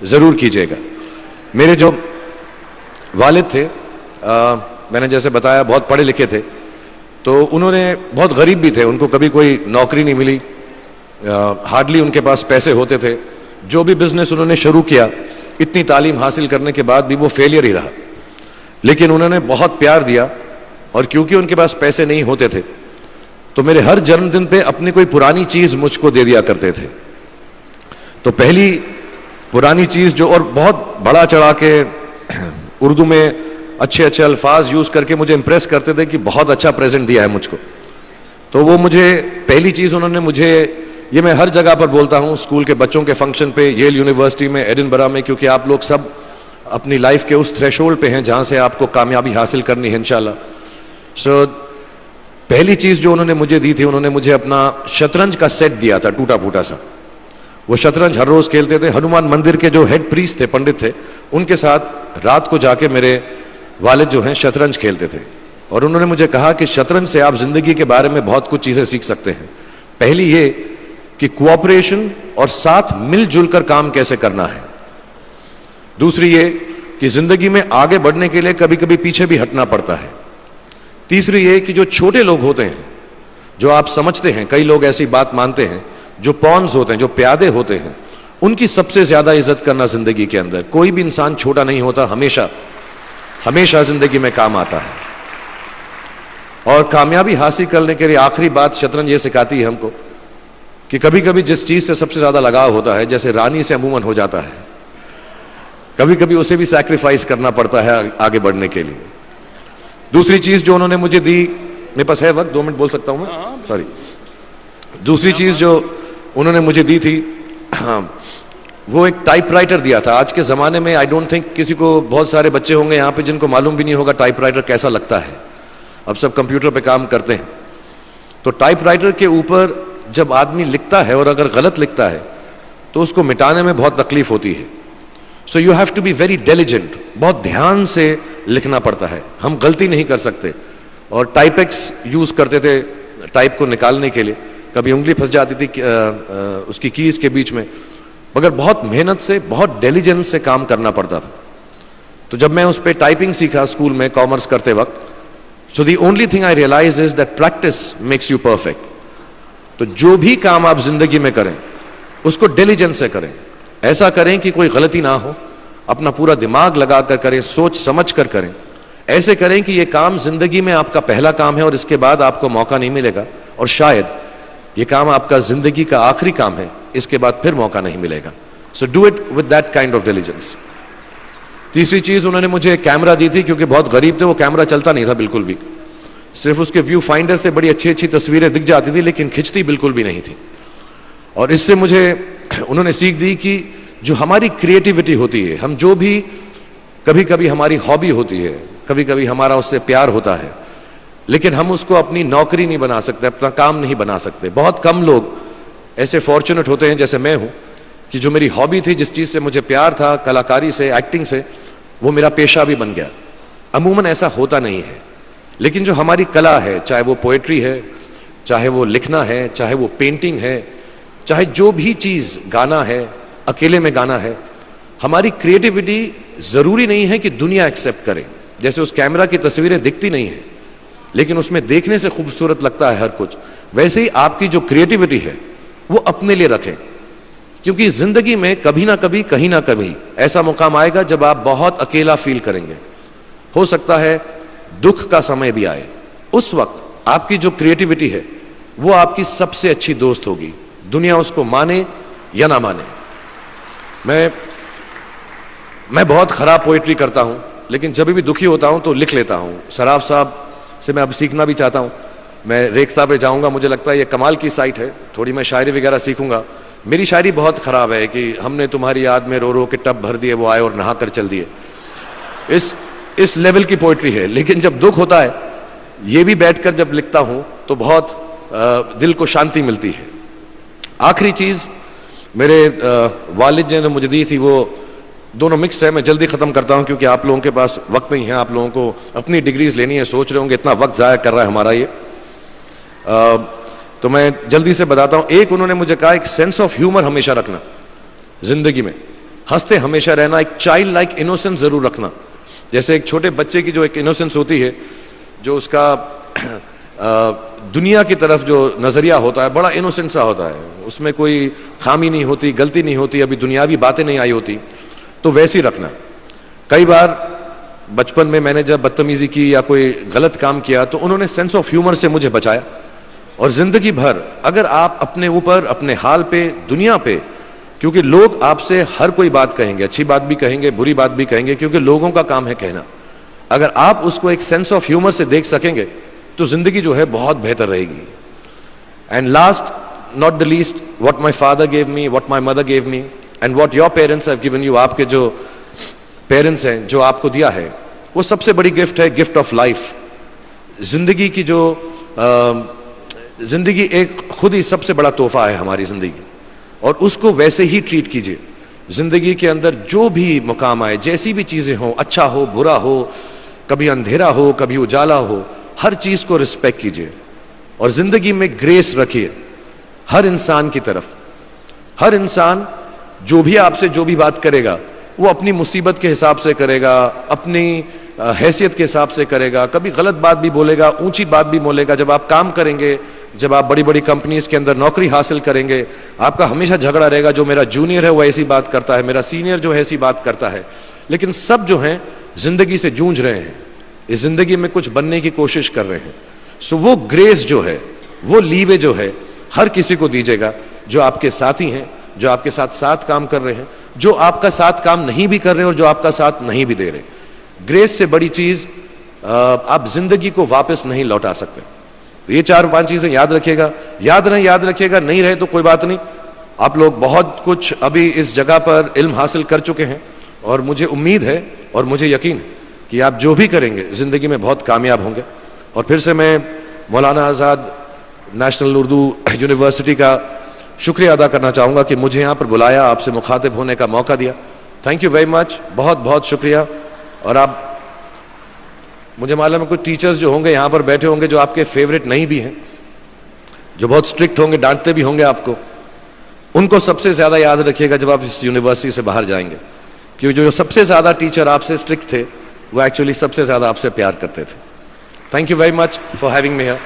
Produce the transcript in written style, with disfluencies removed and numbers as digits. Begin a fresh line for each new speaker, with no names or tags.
ज़रूर कीजिएगा। मेरे जो वालिद थे, मैंने जैसे बताया बहुत पढ़े लिखे थे, तो उन्होंने बहुत गरीब भी थे, उनको कभी कोई नौकरी नहीं मिली, हार्डली उनके पास पैसे होते थे। जो भी बिजनेस उन्होंने शुरू किया, इतनी तालीम हासिल करने के बाद भी वो फेलियर ही रहा। लेकिन उन्होंने बहुत प्यार दिया, और क्योंकि उनके पास पैसे नहीं होते थे तो मेरे हर जन्मदिन पे अपनी कोई पुरानी चीज़ मुझको दे दिया करते थे। तो पहली पुरानी चीज़ जो, और बहुत बड़ा चढ़ा के उर्दू में अच्छे अच्छे अल्फाज यूज़ करके मुझे इंप्रेस करते थे कि बहुत अच्छा प्रेजेंट दिया है मुझको। तो वो मुझे पहली चीज़ उन्होंने मुझे, ये मैं हर जगह पर बोलता हूँ, स्कूल के बच्चों के फंक्शन पे, येल यूनिवर्सिटी में, एडिनबरा में, क्योंकि आप लोग सब अपनी लाइफ के उस थ्रेशोल्ड पे हैं जहाँ से आपको कामयाबी हासिल करनी है इंशाल्लाह। सो पहली चीज़ जो उन्होंने मुझे दी थी, उन्होंने मुझे अपना शतरंज का सेट दिया था, टूटा फूटा सा। वो शतरंज हर रोज़ खेलते थे। हनुमान मंदिर के जो हेड प्रीस्ट थे, पंडित थे, उनके साथ रात को जाके मेरे वालिद जो हैं शतरंज खेलते थे। और उन्होंने मुझे कहा कि शतरंज से आप जिंदगी के बारे में बहुत कुछ चीज़ें सीख सकते हैं। पहली ये कि कोऑपरेशन और साथ मिलजुल कर काम कैसे करना है। दूसरी ये कि जिंदगी में आगे बढ़ने के लिए कभी कभी पीछे भी हटना पड़ता है। तीसरी ये कि जो छोटे लोग होते हैं, जो आप समझते हैं, कई लोग ऐसी बात मानते हैं, जो पॉन्स होते हैं, जो प्यादे होते हैं, उनकी सबसे ज्यादा इज्जत करना जिंदगी के अंदर। कोई भी इंसान छोटा नहीं होता, हमेशा हमेशा जिंदगी में काम आता है। और कामयाबी हासिल करने के लिए आखिरी बात शतरंज ये सिखाती है हमको कि कभी कभी जिस चीज से सबसे ज्यादा लगाव होता है, जैसे रानी से अमूमन हो जाता है, कभी कभी उसे भी सैक्रिफाइस करना पड़ता है आगे बढ़ने के लिए। दूसरी चीज जो उन्होंने मुझे दी, मेरे पास है वक्त, 2 मिनट बोल सकता हूं मैं, सॉरी। दूसरी चीज जो उन्होंने मुझे दी थी, वो एक टाइपराइटर दिया था। आज के ज़माने में आई डोंट थिंक किसी को, बहुत सारे बच्चे होंगे यहाँ पे जिनको मालूम भी नहीं होगा टाइपराइटर कैसा लगता है। अब सब कंप्यूटर पे काम करते हैं। तो टाइपराइटर के ऊपर जब आदमी लिखता है और अगर गलत लिखता है तो उसको मिटाने में बहुत तकलीफ होती है। So you have to be very diligent, बहुत ध्यान से लिखना पड़ता है। हम गलती नहीं कर सकते। और टाइपेक्स यूज़ करते थे टाइप को निकालने के लिए, कभी उंगली फंस जाती थी उसकी कीज के बीच में, मगर बहुत मेहनत से, बहुत डिलिजेंस से काम करना पड़ता था। तो जब मैं उस पर टाइपिंग सीखा स्कूल में कॉमर्स करते वक्त, so the only thing I realise is that practice makes you perfect. तो जो भी काम आप जिंदगी में करें उसको डिलिजेंस से करें, ऐसा करें कि कोई गलती ना हो, अपना पूरा दिमाग लगा कर करें, सोच समझ कर करें। ऐसे करें कि ये काम जिंदगी में आपका पहला काम है और इसके बाद आपको मौका नहीं मिलेगा, और शायद ये काम आपका जिंदगी का आखिरी काम है, इसके बाद फिर मौका नहीं मिलेगा। So do it with that kind of diligence. तीसरी चीज उन्होंने मुझे कैमरा दी थी, क्योंकि बहुत गरीब थे, वो कैमरा चलता नहीं था बिल्कुल भी, सिर्फ उसके व्यू फाइंडर से बड़ी अच्छी अच्छी तस्वीरें दिख जाती थी, लेकिन खिंचती बिल्कुल भी नहीं थी। और इससे मुझे उन्होंने सीख दी कि जो हमारी क्रिएटिविटी होती है, हम जो भी, कभी कभी हमारी हॉबी होती है, कभी कभी हमारा उससे प्यार होता है, लेकिन हम उसको अपनी नौकरी नहीं बना सकते, अपना काम नहीं बना सकते। बहुत कम लोग ऐसे फॉर्चुनेट होते हैं जैसे मैं हूं कि जो मेरी हॉबी थी, जिस चीज से मुझे प्यार था, कलाकारी से, एक्टिंग से, वो मेरा पेशा भी बन गया। अमूमन ऐसा होता नहीं है, लेकिन जो हमारी कला है, चाहे वो पोएट्री है, चाहे वो लिखना है, चाहे वो पेंटिंग है, चाहे जो भी चीज, गाना है, अकेले में गाना है, हमारी क्रिएटिविटी जरूरी नहीं है कि दुनिया एक्सेप्ट करे। जैसे उस कैमरा की तस्वीरें दिखती नहीं है, लेकिन उसमें देखने से खूबसूरत लगता है हर कुछ, वैसे ही आपकी जो क्रिएटिविटी है वो अपने लिए रखें। क्योंकि जिंदगी में कभी ना कभी, कहीं ना कभी ऐसा मुकाम आएगा जब आप बहुत अकेला फील करेंगे। हो सकता है दुख का समय भी आए, उस वक्त आपकी जो क्रिएटिविटी है वो आपकी सबसे अच्छी दोस्त होगी, दुनिया उसको माने या ना माने। मैं बहुत खराब पोएट्री करता हूं, लेकिन जब भी दुखी होता हूं तो लिख लेता हूं। सराफ साहब से मैं अब सीखना भी चाहता हूं। मैं रेख्ता पे जाऊंगा, मुझे लगता है ये कमाल की साइट है, थोड़ी मैं शायरी वगैरह सीखूंगा। मेरी शायरी बहुत खराब है कि हमने तुम्हारी याद में रो रो के टब भर दिए, वो आए और नहा कर चल दिए। इस लेवल की पोएट्री है। लेकिन जब दुख होता है, ये भी बैठकर जब लिखता हूं तो बहुत दिल को शांति मिलती है। आखिरी चीज मेरे वालिद ने मुझे दी थी, वो दोनों मिक्स है, मैं जल्दी खत्म करता हूं क्योंकि आप लोगों के पास वक्त नहीं है, आप लोगों को अपनी डिग्रीज लेनी है, सोच रहे होंगे इतना वक्त जाया कर रहा है हमारा ये। तो मैं जल्दी से बताता हूं। एक उन्होंने मुझे कहा, एक सेंस ऑफ ह्यूमर हमेशा रखना जिंदगी में। हंसते हमेशा रहना, एक चाइल्ड लाइक इनोसेंस जरूर रखना। जैसे एक छोटे बच्चे की जो एक इनोसेंस होती है, जो उसका दुनिया की तरफ जो नजरिया होता है बड़ा इनोसेंट सा होता है, उसमें कोई खामी नहीं होती, गलती नहीं होती, अभी दुनियावी बातें नहीं आई होती, तो वैसे ही रखना। कई बार बचपन में मैंने जब बदतमीजी की या कोई गलत काम किया तो उन्होंने सेंस ऑफ ह्यूमर से मुझे बचाया। और जिंदगी भर अगर आप अपने ऊपर, अपने हाल पे, दुनिया पे, क्योंकि लोग आपसे हर कोई बात कहेंगे, अच्छी बात भी कहेंगे, बुरी बात भी कहेंगे, क्योंकि लोगों का काम है कहना। अगर आप उसको एक सेंस ऑफ ह्यूमर से देख सकेंगे तो जिंदगी जो है बहुत बेहतर रहेगी। And last not the least, what my father gave me, what my mother gave me and what your parents have given you, आपके जो पेरेंट्स हैं जो आपको दिया है, वो सबसे बड़ी गिफ्ट है, गिफ्ट ऑफ लाइफ। जिंदगी की जो जिंदगी एक खुद ही सबसे बड़ा तोहफा है हमारी जिंदगी, और उसको वैसे ही ट्रीट कीजिए। जिंदगी के अंदर जो भी मुकाम आए, जैसी भी चीजें हो, अच्छा हो बुरा हो, कभी अंधेरा हो कभी उजाला हो, हर चीज को रिस्पेक्ट कीजिए और जिंदगी में ग्रेस रखिए हर इंसान की तरफ। हर इंसान जो भी आपसे जो भी बात करेगा वो अपनी मुसीबत के हिसाब से करेगा, अपनी हैसियत के हिसाब से करेगा, कभी गलत बात भी बोलेगा, ऊंची बात भी बोलेगा। जब आप काम करेंगे, जब आप बड़ी बड़ी कंपनीज के अंदर नौकरी हासिल करेंगे, आपका हमेशा झगड़ा रहेगा, जो मेरा जूनियर है वो ऐसी बात करता है, मेरा सीनियर जो है ऐसी बात करता है। लेकिन सब जो हैं जिंदगी से जूझ रहे हैं, इस जिंदगी में कुछ बनने की कोशिश कर रहे हैं। सो वो ग्रेस जो है, वो लीवे जो है, हर किसी को दीजिएगा जो आपके साथी हैं, जो आपके साथ साथ काम कर रहे हैं, जो आपका साथ काम नहीं भी कर रहे और जो आपका साथ नहीं भी दे रहे। ग्रेस से बड़ी चीज आप जिंदगी को वापस नहीं लौटा सकते। तो ये 4-5 चीजें याद रखिएगा। याद रखिएगा, नहीं रहे तो कोई बात नहीं। आप लोग बहुत कुछ अभी इस जगह पर इल्म हासिल कर चुके हैं और मुझे उम्मीद है और मुझे यकीन है कि आप जो भी करेंगे जिंदगी में बहुत कामयाब होंगे। और फिर से मैं मौलाना आज़ाद नेशनल उर्दू यूनिवर्सिटी का शुक्रिया अदा करना चाहूँगा कि मुझे यहाँ पर बुलाया, आपसे मुखातिब होने का मौका दिया। थैंक यू वेरी मच, बहुत बहुत शुक्रिया। और आप, मुझे मालूम है कुछ टीचर्स जो होंगे यहाँ पर बैठे होंगे जो आपके फेवरेट नहीं भी हैं, जो बहुत स्ट्रिक्ट होंगे, डांटते भी होंगे आपको, उनको सबसे ज़्यादा याद रखिएगा जब आप इस यूनिवर्सिटी से बाहर जाएंगे, क्योंकि जो सबसे ज़्यादा टीचर आपसे स्ट्रिक्ट थे वो एक्चुअली सबसे ज़्यादा आपसे प्यार करते थे। Thank you very much for having me here.